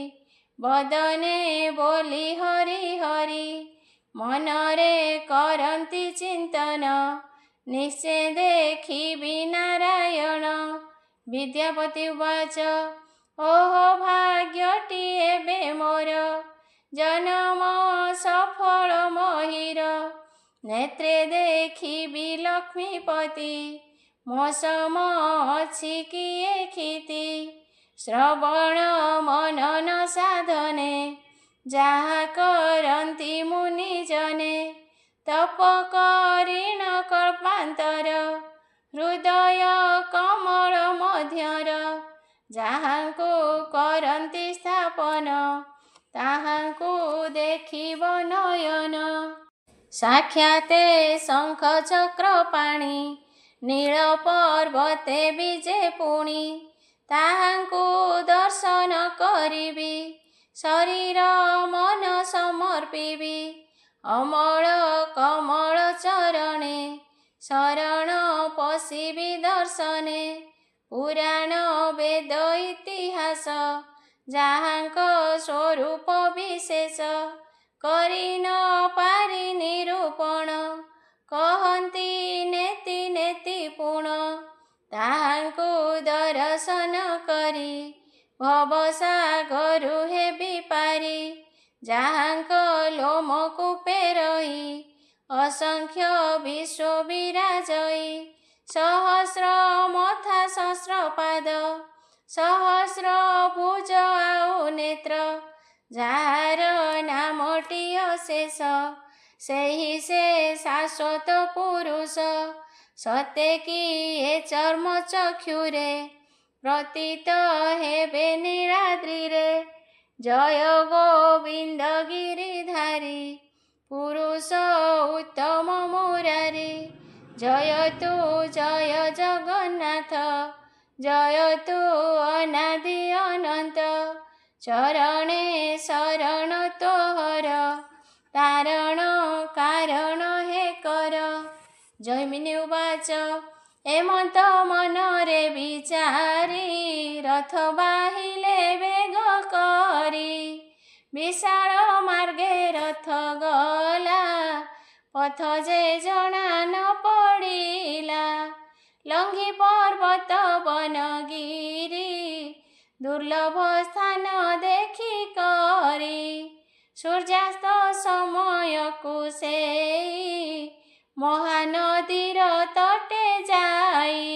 ବଦନେ ବୋଲି ହରି ହରି ମନରେ କରନ୍ତି ଚିନ୍ତନ ନିଶ୍ଚେ ଦେଖିବି ନାରାୟଣ। ବିଦ୍ୟାପତି ଉବାଚ ଓହୋ ଭାଗ୍ୟଟି ଏବେ ମୋର ଜନମ ସଫଳ ମହିର। ନେତ୍ରେ ଦେଖିବି ଲକ୍ଷ୍ମୀପତି ମୋ ସମ ଅଛି କିଏ କ୍ଷିତି। ଶ୍ରବଣ ମନନ ସାଧନେ ଯାହା କରନ୍ତି ମୁନି ଜନେ। ତପ କରିଣ କଳ୍ପାନ୍ତର ହୃଦୟ କମଳ ମଧ୍ୟର। ଯାହାଙ୍କୁ କରନ୍ତି ସ୍ଥାପନ ତାହାଙ୍କୁ ଦେଖିବ ନୟନ। ସାକ୍ଷାତେ ଶଙ୍ଖ ଚକ୍ର ପାଣି ନୀଳ ପର୍ବତେ ବିଜେ ପୁଣି। ତାହାଙ୍କୁ ଦର୍ଶନ କରିବି ଶରୀର ମନ ସମର୍ପିବି। ଅମଳ କମଳ ଚରଣେ ଶରଣ ପଶିବି ଦର୍ଶନେ। ପୁରାଣ ବେଦ ଇତିହାସ ଯାହାଙ୍କ ସ୍ୱରୂପ ବିଶେଷ କରି ନ ପାରି ନିରୂପଣ। କହନ୍ତି ନେତି ନେତି ପୁଣ ତାହାଙ୍କୁ ଦର୍ଶନ କରି ଭବସାଗରୁ ହେବି ପାରି। ଯାହାଙ୍କ ଲୋମକୂପେ ରହି ଅସଂଖ୍ୟ ବିଶ୍ୱ ବିରାଜଇ। ସହସ୍ର ମଥା ସହସ୍ର ପାଦ ସହସ୍ର ଭୁଜ ଆଉ ନେତ୍ର। ଯାହାର ନାମଟି ଅଶେଷ ସେହି ସେ ଶାଶ୍ୱତ ପୁରୁଷ। ସତେ କି ଏ ଚର୍ମ ଚକ୍ଷୁରେ ପ୍ରତୀତ ହେବେ ନୀଳାଦ୍ରିରେ। ଜୟ ଗୋବିନ୍ଦ ଗିରିଧାରୀ ପୁରୁଷ ଉତ୍ତମ ମୁରାରୀ। ଜୟତୁ ଜୟ ଜଗନ୍ନାଥ ଜୟତୁ ଅନାଦି ଅନନ୍ତ। ଚରଣେ ଶରଣ ତୋହର ତାରଣ କାରଣ ହେ କର। ଜୈମିନୀ ଉବାଚ ଏମନ୍ତ ମନରେ ବିଚାରି ରଥ ବାହିଲେ ବେଗ କରି। ବିଶାଳ ମାର୍ଗେ ରଥ ଗଲା ପଥ ଯେ ଜଣା ନ ପଡ଼ିଲା। ଲଙ୍ଘି ପର୍ବତ ବନଗିରି ଦୁର୍ଲଭ ସ୍ଥାନ ଦେଖି କରି। ସୂର୍ଯ୍ୟାସ୍ତ ସମୟକୁ ସେଇ ମହାନଦୀର ତଟେ ଯାଇ।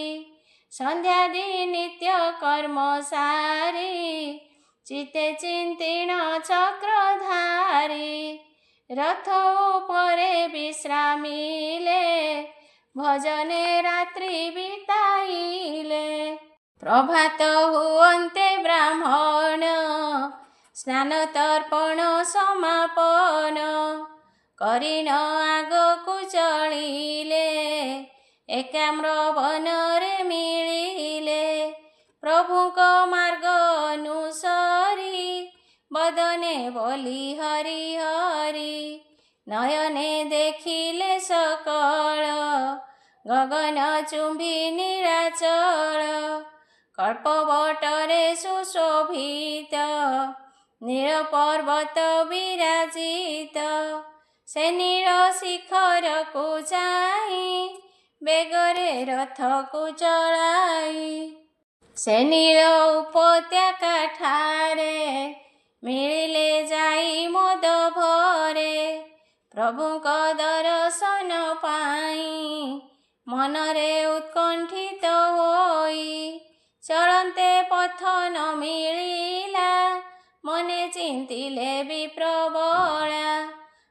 ସନ୍ଧ୍ୟାଦି ନିତ୍ୟ କର୍ମ ସାରି ଚିତେ ଚିନ୍ତିଣ ଚକ୍ରଧାରୀ। ରଥ ଉପରେ ବିଶ୍ରାମିଲେ ଭଜନେ ରାତ୍ରି ବିତାଇଲେ। ପ୍ରଭାତ ହୁଅନ୍ତେ ବ୍ରାହ୍ମଣ ସ୍ନାନ ତର୍ପଣ ସମାପନ। କରିଣ ଆଗକୁ ଚଳିଲେ ଏକାମ୍ର ବନରେ ମିଳିଲେ। ପ୍ରଭୁଙ୍କ ମାର୍ଗ ଅନୁସରି ବଦନେ ବୋଲି ହରି ହରି। ନୟନେ ଦେଖିଲେ ସକଳ ଗଗନ ଚୁମ୍ବି ନୀଳାଚଳ। କଳ୍ପବଟରେ ସୁଶୋଭିତ, ନୀଳ ପର୍ବତ ବିରାଜିତ। ସେ ନୀଳ ଶିଖରକୁ ଚାହିଁ ବେଗରେ ରଥକୁ ଚଳାଇ, ସେ ନୀଳ ଉପତ୍ୟକା ଠାରେ ମିଳିଲେ ଯାଇ ମୋଦ ଭରେ। ପ୍ରଭୁଙ୍କ ଦର୍ଶନ ପାଇଁ ମନରେ ଉତ୍କଣ୍ଠିତ ହୋଇ, ଚଳନ୍ତେ ପଥ ନ ମିଳିଲା ମନେ ଚିନ୍ତିଲେ ବିପ୍ରବଳା।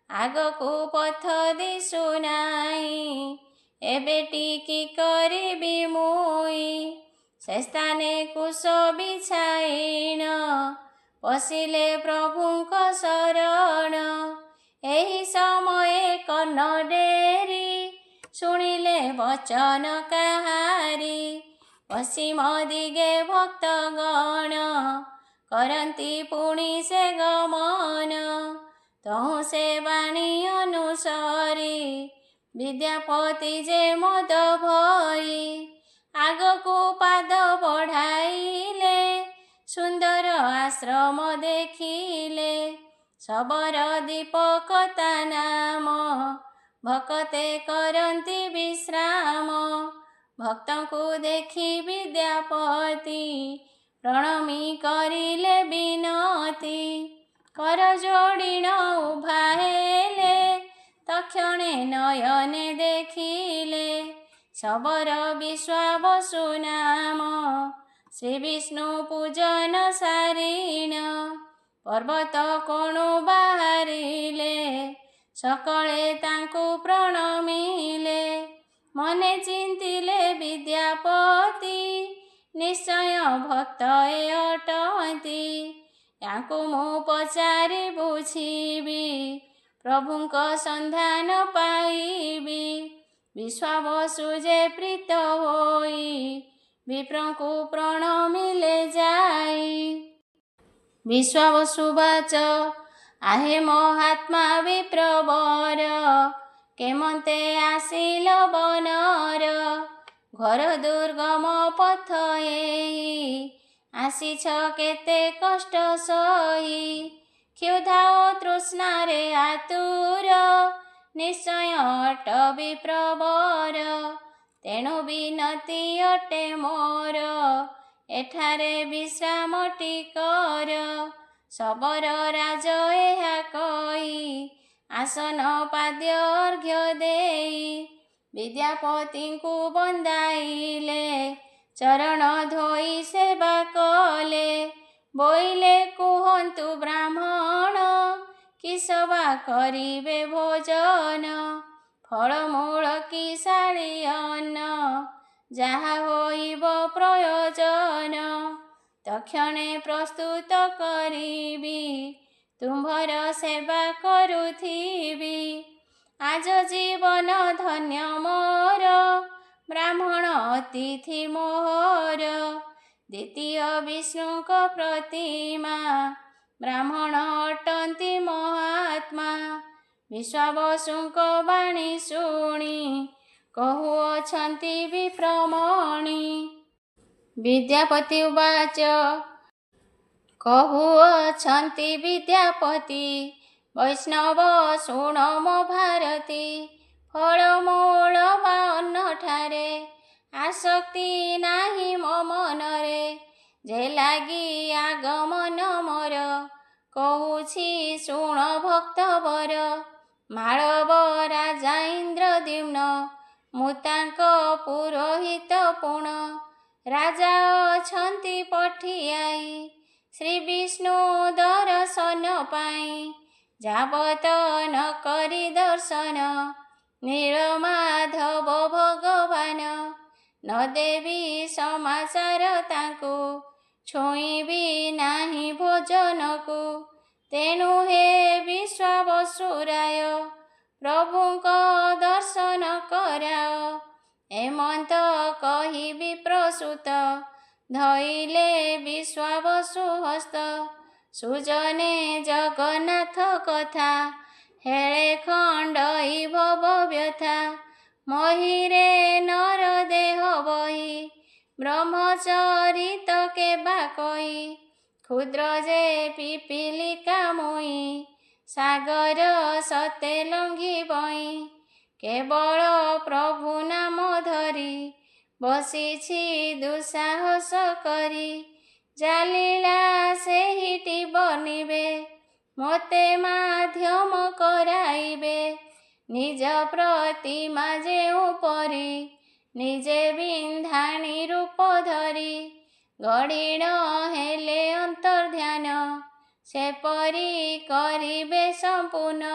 ଆଗକୁ ପଥ ଦିଶୁନାହିଁ, ଏବେଟି କି କରିବି ମୁଇଁ। ସେ ସ୍ଥାନେ କୁଶ ବିଛାଇଣ ପଶିଲେ ପ୍ରଭୁଙ୍କ ଶରଣ। ଏହି ସମୟେ କର୍ଣ୍ଣ ଡେରି ଶୁଣିଲେ ବଚନ କାହାରି। ପଶ୍ଚିମ ଦିଗେ ଭକ୍ତଗଣ କରନ୍ତି ପୁଣି ସେ ଗମନ। ତହୁଁ ସେ ବାଣୀ ଅନୁସରି ବିଦ୍ୟାପତି ଯେ ମୋଦ ଭରି। ଆଗକୁ ପାଦ ବଢ଼ାଇଲେ ସୁନ୍ଦର ଆଶ୍ରମ ଦେଖିଲେ। ଶବର ଦୀପକ ତା ନାମ, ଭକତେ କରନ୍ତି ବିଶ୍ରାମ। ଭକ୍ତଙ୍କୁ ଦେଖି ବିଦ୍ୟାପତି ପ୍ରଣମି କରିଲେ ବିନତି। କର ଯୋଡ଼ିଣ ଉଭା ହେଲେ, ତକ୍ଷଣେ ନୟନେ ଦେଖିଲେ। ଶବର ବିଶ୍ୱାବସୁ ନାମ, ଶ୍ରୀ ବିଷ୍ଣୁ ପୂଜନ ସାରିଣ। ପର୍ବତ କୋଣୁ ବାହାରିଲେ, ସକଳେ ତାଙ୍କୁ ପ୍ରଣମିଲେ। ମନେ ଚିନ୍ତିଲେ ବିଦ୍ୟାପତି, ନିଶ୍ଚୟ ଭକ୍ତ ଏ ଅଟନ୍ତି। ୟାଙ୍କୁ ମୁଁ ପଚାରି ବୁଝିବି, ପ୍ରଭୁଙ୍କ ସନ୍ଧାନ ପାଇବି। ବିଶ୍ୱାବସୁ ଯେ ପ୍ରୀତ ହୋଇ, ବିପ୍ରଙ୍କୁ ପ୍ରଣମିଲେ ଯାଇ। ବିଶ୍ୱାବସୁବାଚ, ଆହେ ମହାତ୍ମା ବିପ୍ରବର, କେମନ୍ତେ ଆସିଲ ବନର। ଘୋର ଦୁର୍ଗମ ପଥ ଏହି, ଆସିଛ କେତେ କଷ୍ଟ ସହି। କ୍ଷୁଧା ଓ ତୃଷ୍ଣାରେ ଆତୁର, ନିଶ୍ଚୟ ଅଟ ବିପ୍ରବର। ତେଣୁ ବିନତି ଅଟେ ମୋର, ଏଠାରେ ବିଶ୍ରାମଟି କର। ଶବର ରାଜ ଏହା କହି, ଆସନ ପାଦ୍ୟ ଅର୍ଘ୍ୟ ଦେଇ। ବିଦ୍ୟାପତିଙ୍କୁ ବନ୍ଦାଇଲେ, ଚରଣ ଧୋଇ ସେବା କଲେ। ବୋଇଲେ କୁହନ୍ତୁ ବ୍ରାହ୍ମଣ, କିସ ବା କରିବେ ଭୋଜନ। ଫଳମୂଳ କି ଶାଳି ଅନ୍ନ, ଯାହା ହୋଇବ ପ୍ରୟୋଜନ। ତକ୍ଷଣେ ପ୍ରସ୍ତୁତ କରିବି, ତୁମ୍ଭର ସେବା କରୁଥିବି। ଆଜ ଜୀବନ ଧନ୍ୟ ମୋର, ବ୍ରାହ୍ମଣ ଅତିଥି ମୋହର। ଦ୍ୱିତୀୟ ବିଷ୍ଣୁଙ୍କ ପ୍ରତିମା, ବ୍ରାହ୍ମଣ ଅଟନ୍ତି ମହାତ୍ମା। ବିଶ୍ୱାବସୁଙ୍କ ବାଣୀ ଶୁଣି, କହୁଅଛନ୍ତି ବିପ୍ରମଣି। ବିଦ୍ୟାପତି ଉବାଚ, କହୁଅଛନ୍ତି ବିଦ୍ୟାପତି, ବୈଷ୍ଣବ ଶୁଣ ମୋ ଭାରତୀ। ଫଳମୂଳ ବା ଅନ୍ନଠାରେ, ଆସକ୍ତି ନାହିଁ ମୋ ମନରେ। ଯେ ଲାଗି ଆଗମନ ମୋର, କହୁଛି ଶୁଣ ଭକ୍ତବର। ମାଳବ ରାଜା ଇନ୍ଦ୍ରଦ୍ୟୁମ୍ନ, ମୁଁ ତାଙ୍କ ପୁରୋହିତ ପୁଣ। ରାଜା ଅଛନ୍ତି ପଠିଆଇ, ଶ୍ରୀ ବିଷ୍ଣୁ ଦର୍ଶନ ପାଇଁ। ଯାବତ ନ କରି ଦର୍ଶନ, ନୀଳମାଧବ ଭଗବାନ। ନ ଦେବି ସମାଚାର ତାଙ୍କୁ, ଛୁଇଁବି ନାହିଁ ଭୋଜନକୁ। ତେଣୁ ହେ ବିଶ୍ୱାବସୁରାୟ, ପ୍ରଭୁଙ୍କ ଦର୍ଶନ କରାଅ। ଏମନ୍ତ କହି ବିପ୍ରସୂତ, ଧଇଲେ ବିଶ୍ୱାବସୁ ହସ୍ତ। ସୁଜନେ ଜଗନ୍ନାଥ କଥା, ହେଳେ ଖଣ୍ଡଇ ଭବ ବ୍ୟଥା। ମହୀରେ ନର ଦେହ ବହି, ବ୍ରହ୍ମଚରିତ କେବା କହି କ୍ଷୁଦ୍ର ଯେ ପିପିଲିକା ମୁଇଁ ସାଗର ସତେ ଲଙ୍ଘି ବଇଁ କେବଳ ପ୍ରଭୁ ନାମ ଧରି ବସିଛି ଦୁଃସାହସ କରି ଚାଲିଲା ସେହିଟି ବନିବେ ମୋତେ ମାଧ୍ୟମ କରାଇବେ ନିଜ ପ୍ରତିମା ଯେଉଁ ପରି ନିଜେ ବିନ୍ଧାଣି ରୂପ ଧରି ଗଢ଼ିଣ ହେଲେ ଅନ୍ତର୍ଧ୍ୟାନ ସେପରି କରିବେ ସମ୍ପୂର୍ଣ୍ଣ